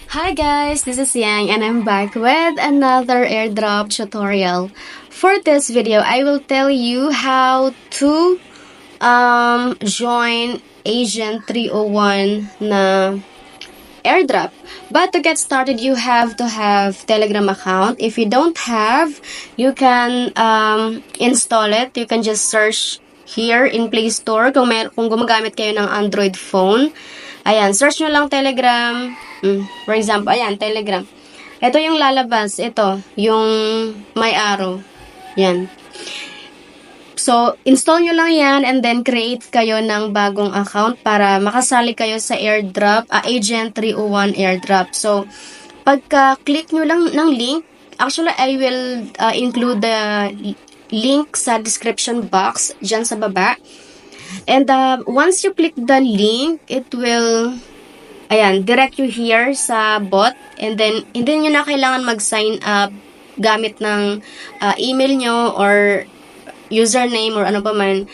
Hi guys, this is Yang and I'm back with another airdrop tutorial. For this video, I will tell you how to join Agent 301 na airdrop. But to get started, you have to have Telegram account. If you don't have, you can install it. You can just search here in Play Store kung gumagamit kayo ng Android phone. Ayan, search nyo lang Telegram. For example, ayan, Telegram. Ito yung lalabas. Ito, yung may arrow. Yan. So, install nyo lang yan and then create kayo ng bagong account para makasali kayo sa airdrop, Agent 301 airdrop. So, pagka-click nyo lang ng link, actually, I will include the link sa description box dyan sa baba. And once you click the link, it will, direct you here sa bot. And then, hindi nyo na kailangan mag-sign up gamit ng email nyo or username or ano pa man.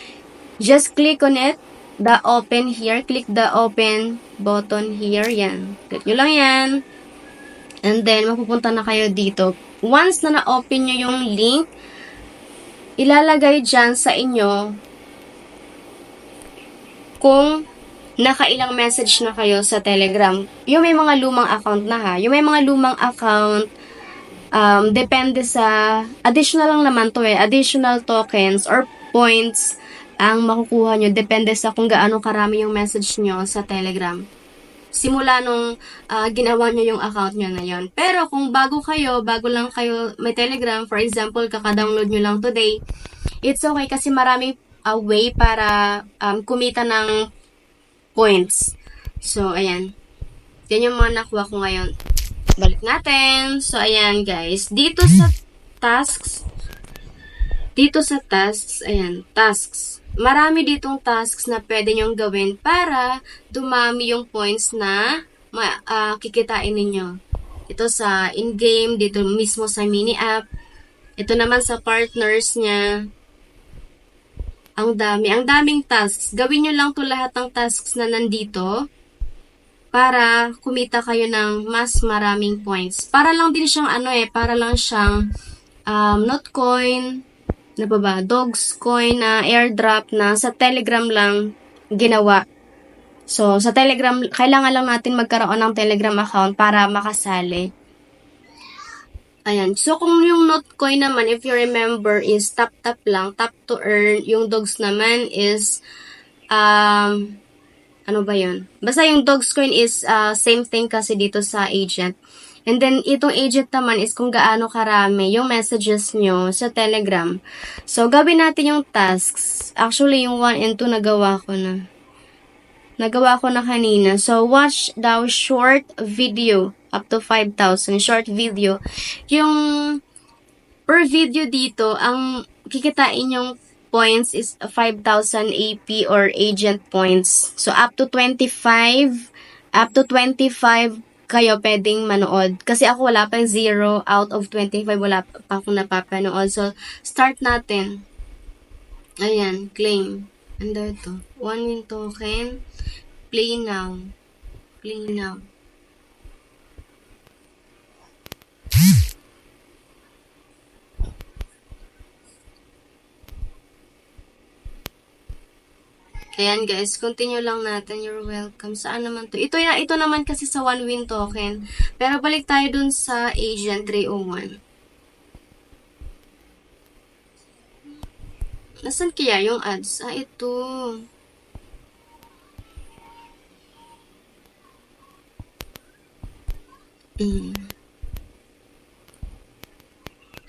Just click on it, the open here. Click the open button here. Yan. Click nyo lang yan. And then, mapupunta na kayo dito. Once na na-open nyo yung link, ilalagay dyan sa inyo kung nakailang message na kayo sa Telegram. Yung may mga lumang account na ha. Yung may mga lumang account, depende sa, additional lang naman to additional tokens or points ang makukuha nyo. Depende sa kung gaano karami yung message nyo sa Telegram. Simula nung ginawa nyo yung account nyo na yon. Pero kung bago lang kayo may Telegram, for example, kaka-download nyo lang today, it's okay kasi maraming way para kumita ng points. So, ayan. Yan yung mga nakuha ko ngayon. Balik natin. So, ayan guys. Dito sa tasks, ayan, tasks. Marami ditong tasks na pwede nyong gawin para dumami yung points na kikitain ninyo. Ito sa in-game, dito mismo sa mini-app. Ito naman sa partners niya. Ang daming tasks. Gawin nyo lang to lahat ng tasks na nandito para kumita kayo ng mas maraming points. Para lang din siyang para lang siyang Notcoin, Dogs Coin na airdrop na sa Telegram lang ginawa. So, sa Telegram, kailangan lang natin magkaroon ng Telegram account para makasali. Ayan. So, kung yung Notcoin naman, if you remember, is tap lang, tap to earn. Yung Dogs naman is, ano ba yun? Basta yung Dogecoin is same thing kasi dito sa agent. And then, itong agent naman is kung gaano karami yung messages nyo sa Telegram. So, gawin natin yung tasks. Actually, yung 1 and 2 nagawa ko na. Nagawa ko na kanina. So, watch daw short video. Up to 5,000 short video. Yung per video dito, ang kikitain yung points is 5,000 AP or agent points. So, up to 25 kayo pwedeng manood. Kasi ako wala pang 0 out of 25, wala pa akong napapanood. So, start natin. Ayan, claim. Ano ito? 1 win token. Play now. Play now. Ayan guys, continue lang natin. You're welcome. Saan naman to? Ito naman kasi sa 1 win token. Pero balik tayo dun sa Agent 301. Nasaan kaya yung ads? Ito.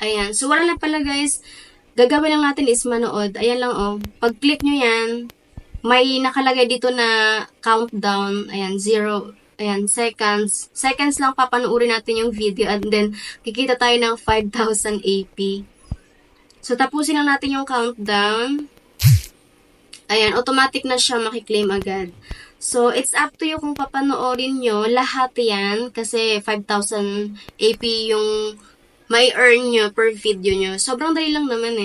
Ayan. So, wala na pala guys. Gagawin lang natin is manood. Ayan lang Pag-click nyo yan, may nakalagay dito na countdown. Ayan, 0. Ayan, seconds. Seconds lang papanuorin natin yung video and then kikita tayo ng 5,000 AP. So, tapusin lang natin yung countdown. Ayan, automatic na siya makiklaim agad. So, it's up to you kung papanoorin nyo. Lahat yan kasi 5,000 AP yung may earn nyo per video nyo. Sobrang dali lang naman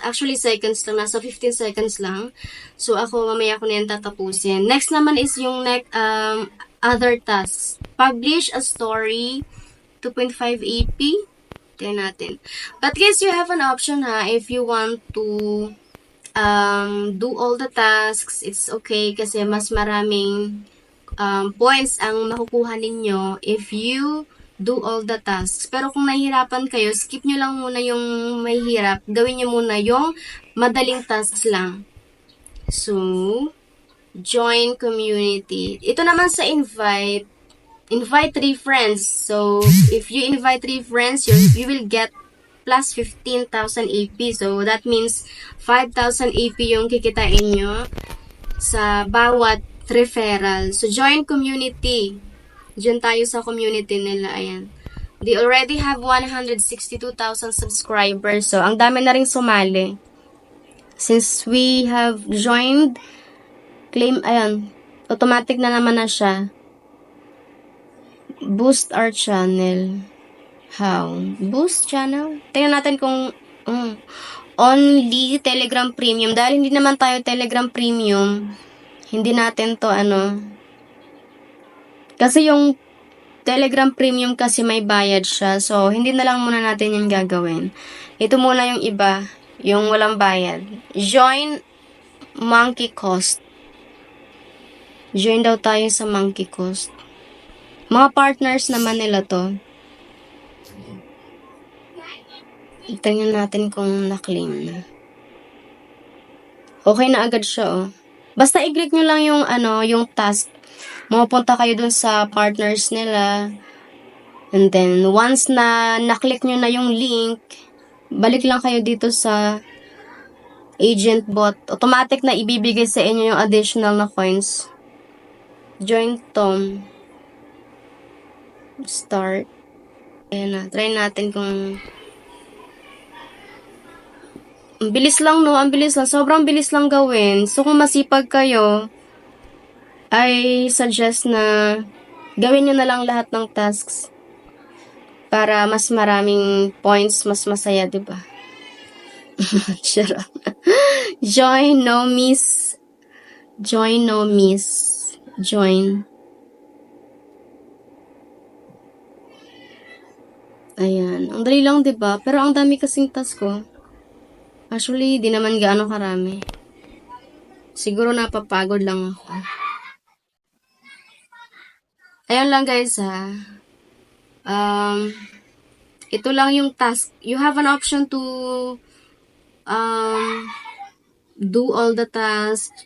Actually, seconds lang. Nasa 15 seconds lang. So, mamaya ko na yan tatapusin. Next naman is yung other tasks. Publish a story, 2.580. Tingnan natin. But guys, you have an option ha, if you want to do all the tasks, it's okay kasi mas maraming points ang makukuha ninyo if you do all the tasks. Pero kung nahihirapan kayo, skip nyo lang muna yung mahihirap. Gawin nyo muna yung madaling tasks lang. So, join community. Ito naman sa invite 3 friends. So, if you invite 3 friends, you will get plus 15,000 AP. So, that means 5,000 AP yung kikitain nyo sa bawat referral. So, join community. Diyan tayo sa community nila. Ayan. They already have 162,000 subscribers. So, ang dami na rin sumali. Since we have joined, claim, ayan, automatic na naman na siya. Boost our channel. How? Boost channel? Tingnan natin kung only Telegram Premium. Dahil hindi naman tayo Telegram Premium, hindi natin to kasi yung Telegram Premium kasi may bayad siya. So, hindi na lang muna natin yung gagawin. Ito muna yung iba, yung walang bayad. Join Monkey Coast. Join daw tayo sa Monkey Coast. Mga partners naman nila to. Tingnan natin kung na-claim na. Okay na agad siya, oh. Basta i-click nyo lang yung, yung task. Mapupunta kayo dun sa partners nila. And then, once na na-click nyo na yung link, balik lang kayo dito sa agent bot. Automatic na ibibigay sa inyo yung additional na coins. Join Tom. Start. Ayan na. Try natin kung ang bilis lang, no? Ang bilis lang. Sobrang bilis lang gawin. So, kung masipag kayo, I suggest na gawin nyo na lang lahat ng tasks para mas maraming points, mas masaya, diba? Sure. Join, no miss. Join, no miss. Join. Ayan. Ang dali lang, diba? Pero ang dami kasing task ko. Actually, di naman gaano karami. Siguro napapagod lang ako. Ayan lang guys ha. Ito lang yung task. You have an option to do all the tasks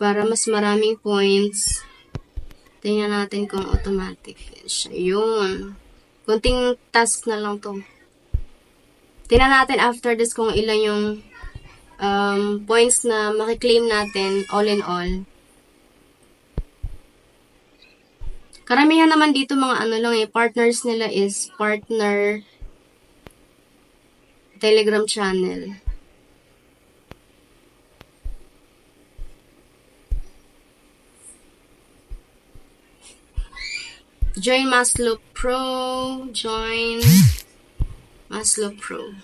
para mas maraming points. Tingnan natin kung automatic siya. Yun. Kunting task na lang to. Tingnan natin after this kung ilan yung points na makiklaim natin all in all. Karamihan naman dito mga partners nila is partner Telegram channel. Join Maslow Pro. Join Maslow Pro.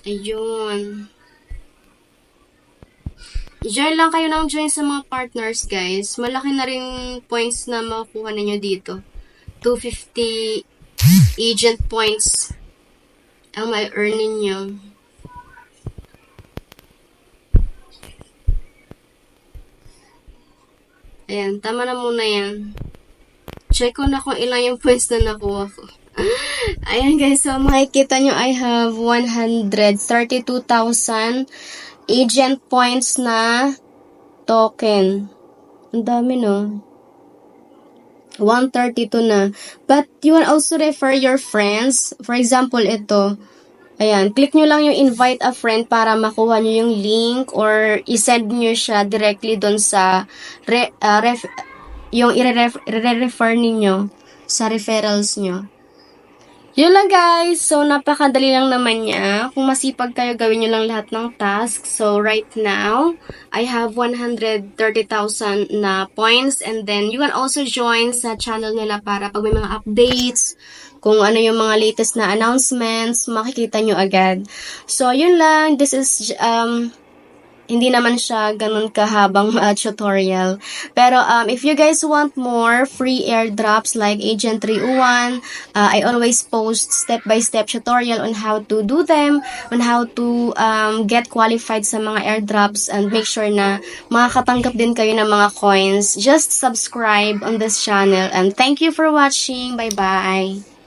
Ayun. I-join lang kayo ng join sa mga partners, guys. Malaki na rin points na makukuha ninyo dito. 250 agent points ang may earn ninyo. Ayan, tama na muna yan. Check ko na kung ilang yung points na nakuha ko. Ayan guys, so makikita nyo I have 132,000 agent points na token. Ang dami no? 132 na. But you can also refer your friends. For example, ito. Ayan, click nyo lang yung invite a friend para makuha nyo yung link or isend nyo siya directly doon sa yung i-refer ninyo sa referrals nyo. Yun lang guys. So, napakadali lang naman niya. Kung masipag kayo, gawin nyo lang lahat ng task. So, right now, I have 130,000 na points. And then, you can also join sa channel nila para pag may mga updates, kung ano yung mga latest na announcements, makikita nyo agad. So, yun lang. This is, hindi naman siya ganun kahabang tutorial. Pero if you guys want more free airdrops like Agent 301, I always post step-by-step tutorial on how to do them, on how to get qualified sa mga airdrops, and make sure na makakatanggap din kayo ng mga coins. Just subscribe on this channel, and thank you for watching. Bye-bye!